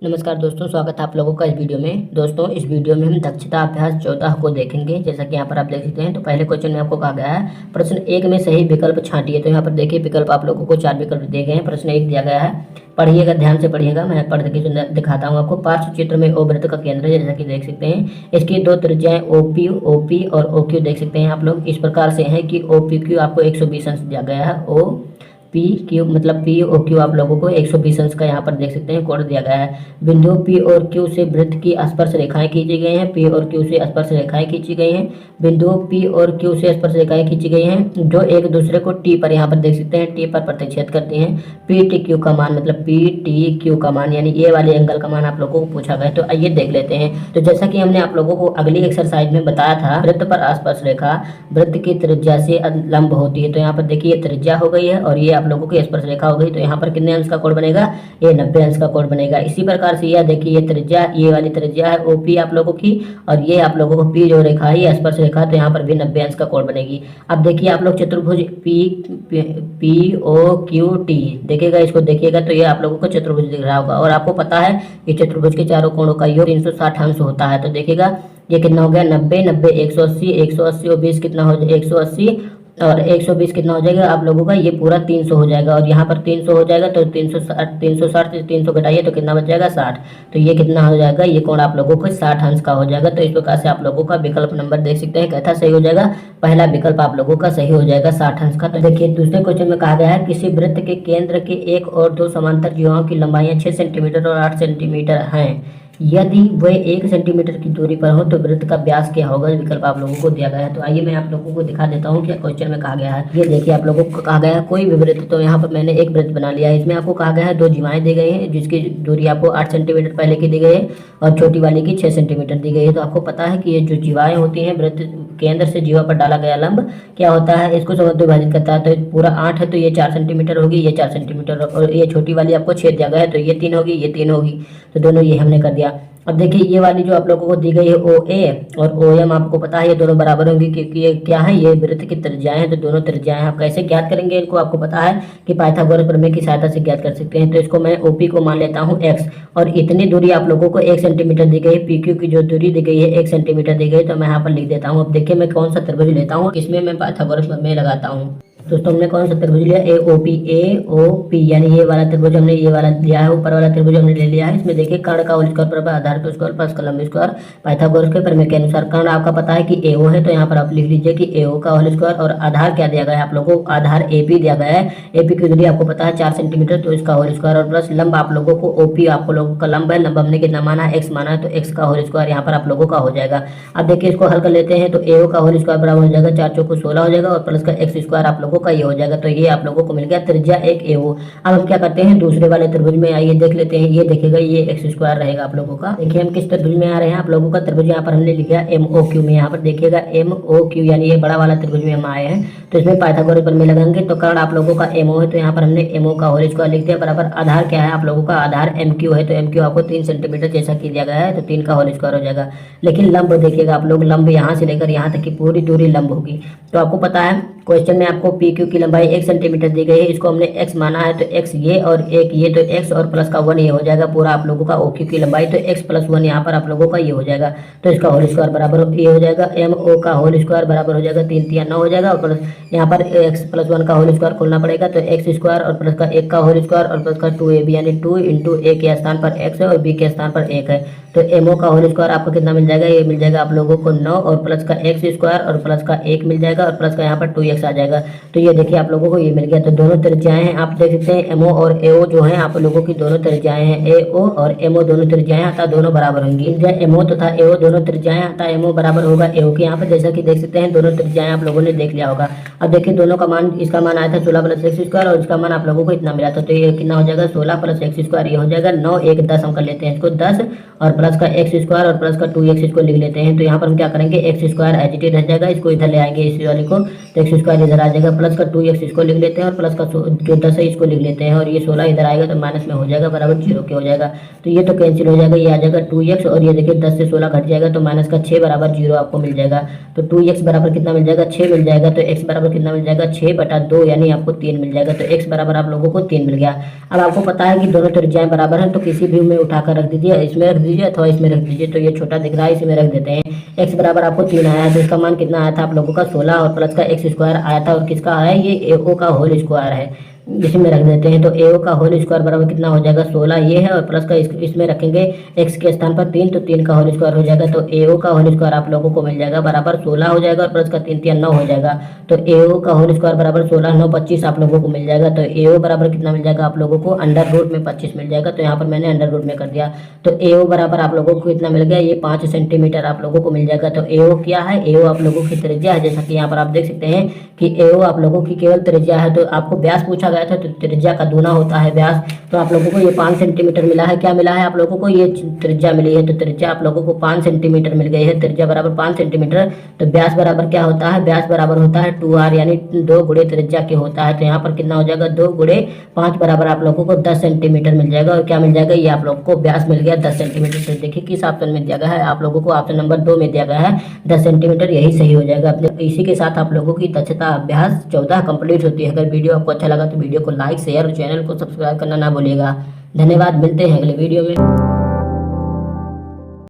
नमस्कार दोस्तों, स्वागत है आप लोगों का इस वीडियो में। दोस्तों, इस वीडियो में हम दक्षता अभ्यास 14 को देखेंगे। जैसा कि यहाँ पर आप देख सकते हैं, तो पहले क्वेश्चन में आपको कहा गया है प्रश्न 1 में सही विकल्प छांटिए। तो यहाँ पर देखिए विकल्प आप लोगों को 4 विकल्प दिए गए हैं। प्रश्न 1 दिया गया है, पढ़िएगा, ध्यान से पढ़िएगा। मैं पढ़ के दिखाता हूँ आपको। पार्श्व चित्र में ओ वृत्त का केंद्र है, जैसा कि देख सकते हैं। इसकी दो त्रिज्याएं ओपी और ओक्यू देख सकते हैं आप लोग। इस प्रकार से है कि ओपीक्यू आपको 120 अंश दिया गया है। ओ पी क्यू मतलब पी ओ क्यू आप लोगों को 120 अंश का यहाँ पर देख सकते हैं कोण दिया गया है। बिंदु पी और क्यू से वृत्त की स्पर्श रेखाएं खींची गई हैं। पी और क्यू से स्पर्श रेखाएं खींची गई हैं। बिंदु पी और क्यू से स्पर्श रेखाएं खींची गई हैं जो एक दूसरे को टी पर यहाँ पर देख सकते हैं टी पर प्रतिच्छेद करती हैं। पी टी क्यू का मान मतलब पी टी क्यू का मान यानी ये वाले एंगल का मान आप लोगों को पूछा गया है। तो आइए देख लेते हैं। तो जैसा कि हमने आप लोगों को अगली एक्सरसाइज में बताया था, वृत्त पर स्पर्श रेखा वृत्त की त्रिज्या से लंब होती है। तो यहाँ पर देखिए त्रिज्या हो गई है और ये आप लोगों की स्पर्श रेखा हो गई। तो यहाँ पर कितने अंश का कोण बनेगा? ये 90 अंश का कोण बनेगा। इसी प्रकार से यह देखिए ये त्रिज्या, ये वाली त्रिज्या है ओपी आप लोगों की, और ये आप लोगों को पी जो रेखा है ये स्पर्श रेखा, तो यहाँ पर भी 90 अंश का कोण बनेगी। अब देखिए आप लोग चतुर्भुज पी ओ क्यू टी देखिएगा, इसको देखिएगा तो ये आप लोगों को चतुर्भुज दिख रहा होगा। और आपको पता है कि चतुर्भुज के चारों कोणों का योग 360 अंश होता है। तो देखिएगा ये कितना हो गया? 90 90 180 180 और 20 कितना हो जाएगा? 180 और 120 कितना हो जाएगा आप लोगों का? ये पूरा 300 हो जाएगा। और यहाँ पर 300 हो जाएगा तो 360 से 300 घटाइए तो कितना बच जाएगा? 60। तो ये कितना हो जाएगा? ये कोण आप लोगों को 60 अंश का हो जाएगा। तो इस प्रकार से आप लोगों का विकल्प नंबर देख सकते हैं कैसा सही हो जाएगा। पहला विकल्प आप लोगों का सही हो जाएगा 60 अंश का। तो देखिए दूसरे क्वेश्चन में कहा गया है किसी वृत्त के केंद्र के एक और दो समांतर जीवाओं की लंबाई 6 सेंटीमीटर और 8 सेंटीमीटर है। यदि वह 1 सेंटीमीटर की दूरी पर हो तो वृत्त का व्यास क्या होगा? विकल्प आप लोगों को दिया गया है। तो आइए मैं आप लोगों को दिखा देता हूँ क्या क्वेश्चन में कहा गया है। ये देखिए आप लोगों को कहा गया है कोई भी वृत्त। तो यहाँ पर मैंने एक वृत्त बना लिया है। इसमें आपको कहा गया है दो जीवाएं दी गई हैं जिसकी दूरी आपको 8 सेंटीमीटर पहले की दी गई है और छोटी वाली की 6 सेंटीमीटर दी गई है। तो आपको पता है कि ये जो जीवाएं होती हैं, वृत्त केंद्र से जीवा पर डाला गया लंब क्या होता है? इसको विभाजित करता है। तो पूरा 8 है तो ये 4 सेंटीमीटर होगी, ये 4 सेंटीमीटर, और ये छोटी वाली आपको 6 दिया गया है तो ये 3 होगी, ये 3 होगी। तो दोनों ये हमने कर दिया। अब देखिए ये वाली जो आप लोगों को दी गई है ओ ए और ओ एम, आपको पता है ये दोनों बराबर होंगी क्योंकि ये क्या है? ये वृत्त की त्रिज्याएं हैं। तो दोनों त्रिज्याएं आप कैसे ज्ञात करेंगे इनको? आपको पता है कि पाइथागोरस प्रमेय की सहायता से ज्ञात कर सकते हैं। तो इसको मैं ओपी को मान लेता हूँ x, और इतनी दूरी आप लोगों को 1 सेंटीमीटर दी गई है। पी क्यू की जो दूरी दी गई है 1 सेंटीमीटर दी गई, तो मैं यहाँ पर लिख देता हूँ। अब देखिए मैं कौन सा त्रिभुज लेता हूँ, इसमें मैं पाइथागोरस प्रमेय लगाता हूँ। दोस्तों हमने कौन सा त्रिभुज लिया? ए ओ पी यानी ये वाला त्रिभुज हमने ये वाला लिया है, ऊपर वाला त्रिभुज हमने ले लिया है। इसमें देखिए कर्ण का होल स्क्वायर बराबर आधार का स्क्वायर प्लस लंब स्क्वायर। पाइथागोरस के प्रमेय के अनुसार कर्ण आपका पता है कि एओ है, तो यहाँ पर आप लिख लीजिए कि एओ का होल स्क्वायर। और आधार क्या दिया गया है आप लोगों को? आधार एपी दिया गया है। एपी की दूरी आपको पता है 4 सेंटीमीटर, तो इसका होल स्क्वायर, और प्लस लंब आप लोगों को ओपी आप लोगों का लंब है। लंब हमने कितना माना है? एक्स माना है, तो एक्स का होल स्क्वायर यहाँ पर आप लोगों का हो जाएगा। अब देखिए इसको हल कर लेते हैं। तो एओ का होल स्क्वायर बराबर हो जाएगा 4 चौको 16 हो जाएगा, और प्लस का एक्स स्क्वायर आप लोगों का ये हो जाएगा। तो ये आप लोगों को मिल गया त्रिज्या एक एओ। अब हम क्या करते हैं दूसरे वाले त्रिभुज में, आइए देख लेते हैं। ये देखिएगा ये एक्स स्क्वायर रहेगा आप लोगों का। देखिए हम किस त्रिभुज में आ रहे हैं, आप लोगों का त्रिभुज यहाँ पर हमने लिखा एम ओ क्यू में। यहाँ पर देखिएगा एम ओ क्यू यानी ये बड़ा वाला त्रिभुज में हम आए हैं। तो इसमें पाइथागोरस प्रमेय लगाएंगे। तो कर्ण आप लोगों का एमओ है, तो यहाँ पर हमने एमओ का होल स्क्वायर लिख दिया बराबर आधार क्या है आप लोगों का? आधार एम क्यू है। तो एम क्यू आपको 3 सेंटीमीटर जैसा कि दिया गया है, तो 3 का होल स्क्वायर हो जाएगा। लेकिन लंब देखिएगा आप लोग, लंब यहाँ से लेकर यहाँ तक की पूरी दूरी लंब होगी। तो आपको पता है क्वेश्चन में आपको पी क्यू की लंबाई 1 सेंटीमीटर दी गई है, इसको हमने x माना है। तो x ये और एक ये, तो x और प्लस का 1 ये हो जाएगा पूरा आप लोगों का ओ क्यू की लंबाई। तो x प्लस 1 यहाँ पर आप लोगों का ये हो जाएगा। तो इसका होल स्क्वायर बराबर ये हो जाएगा एम ओ का होल स्क्वायर बराबर हो जाएगा 3 3 9 हो जाएगा, और प्लस यहाँ पर x प्लस 1 का होल स्क्वायर खोलना पड़ेगा। तो एक्स स्क्वायर और प्लस का 1 का होल स्क्वायर और प्लस का 2ab यानी 2 इंटू ए के स्थान पर x है और b के स्थान पर 1 है। तो एमओ का होल स्क्वायर आपको कितना मिल जाएगा? ये मिल जाएगा आप लोगों को 9, और प्लस का एक्स स्क्वायर और प्लस का 1 मिल जाएगा, और प्लस का यहाँ पर 2x आ जाएगा। तो ये देखिए आप लोगों को ये मिल गया। तो दोनों त्रिज्याएं हैं, आप देख सकते हैं एमओ और एओ जो है आप लोगों की दोनों त्रिज्याएं हैं। एओ और एमओ दोनों त्रिज्याएं अतः दोनों बराबर होंगी। एमओ तथा एओ दोनों त्रिज्याएं अतः एमओ बराबर होगा एओ के। यहाँ पर जैसा कि देख सकते हैं दोनों त्रिज्याएं आप लोगों ने देख लिया होगा। अब देखिए दोनों का मान, इसका मान आया था 16 प्लस एक्स स्क्वायर, और इसका मान आप लोगों को इतना मिला था। तो ये कितना हो जाएगा? 16 प्लस एक्स स्क्वायर ये हो जाएगा 9 1 10 हम कर लेते हैं इसको 10, और प्लस का एक्स स्क्वायर और प्लस का 2x इसको लिख लेते हैं। तो यहाँ पर हम क्या करेंगे? एक्स स्क्वायर एच डी रह जाएगा, इसको इधर ले आएंगे इस वाले को। तो एक्स स्क्वायर इधर आ जाएगा, प्लस का 2x इसको लिख लेते हैं और प्लस का जो 10 है इसको लिख लेते हैं और ये 16 इधर आएगा तो माइनस में हो जाएगा बराबर 0 के हो जाएगा। तो ये तो कैंसिल हो जाएगा, ये आ जाएगा 2x और ये देखिए 10 से 16 घट जाएगा तो माइनस का 6 बराबर 0 आपको मिल जाएगा। तो 2x बराबर कितना मिल जाएगा, 6 मिल जाएगा। तो x बराबर कितना मिल जाएगा, 6/2 यानी आपको 3 मिल जाएगा। तो x बराबर आप लोगों को 3 मिल गया। अब आपको पता है कि दोनों त्रिज्याएं बराबर हैं तो किसी भी में उठाकर रख दीजिए, इसमें रख दीजिए अथवा इसमें रख दीजिए। तो ये छोटा दिख रहा है इसमें रख देते हैं। x बराबर आपको 3 आया है तो इसका मान कितना आया था आप लोगों का 16 और प्लस का x स्क्वायर आया था और किसका आया है, ये AO का होल स्क्वायर है, इसमें रख देते हैं। तो AO का होल स्क्वायर बराबर कितना हो जाएगा, 16 ये है और प्लस का इसमें रखेंगे x के स्थान पर 3 तो 3 का होल स्क्वायर हो जाएगा। तो AO का होल स्क्वायर आप लोगों को मिल जाएगा बराबर 16 हो जाएगा और प्लस का 3 3 9 हो जाएगा। तो AO का होल स्क्वायर बराबर 16 9 25 आप लोगों को मिल जाएगा। तो AO बराबर कितना मिल जाएगा आप लोगों को, अंडर रूट में 25 मिल जाएगा। तो यहाँ पर मैंने अंडर रूट में कर दिया। तो AO बराबर आप लोगों को कितना मिल गया, ये 5 सेंटीमीटर आप लोगों को मिल जाएगा। तो AO क्या है, AO आप लोगों की त्रिज्या है। जैसा कि यहाँ पर आप देख सकते हैं कि AO आप लोगों की केवल त्रिज्या है। तो आपको व्यास पूछा गया था तो त्रिज्या का दूना होता है व्यास। तो आप लोगों को ये 5 सेंटीमीटर मिला है। क्या मिला है आप लोगों को, ये त्रिज्या मिली है। तो त्रिज्या आप लोगों को 5 सेंटीमीटर मिल गई है, त्रिज्या बराबर 5 सेंटीमीटर। तो व्यास बराबर क्या होता है, व्यास बराबर होता है 2r यानी 2 गुणे त्रिज्या के होता है। तो यहाँ पर कितना हो जाएगा, 2 गुणे 5 बराबर आप लोगों को 10 सेंटीमीटर मिल जाएगा। और क्या मिल जाएगा, ये आप लोगों को व्यास मिल गया 10 सेंटीमीटर। तो देखिए किस ऑप्शन में दिया गया है आप लोगों को, ऑप्शन नंबर 2 में दिया गया है 10 सेंटीमीटर, यही सही हो जाएगा। इसी के साथ आप लोगों की दक्षता अभ्यास 14 कंप्लीट होती है। अगर वीडियो आपको अच्छा लगा तो वीडियो को लाइक शेयर और चैनल को सब्सक्राइब करना ना भूलिएगा। धन्यवाद, मिलते हैं अगले वीडियो में।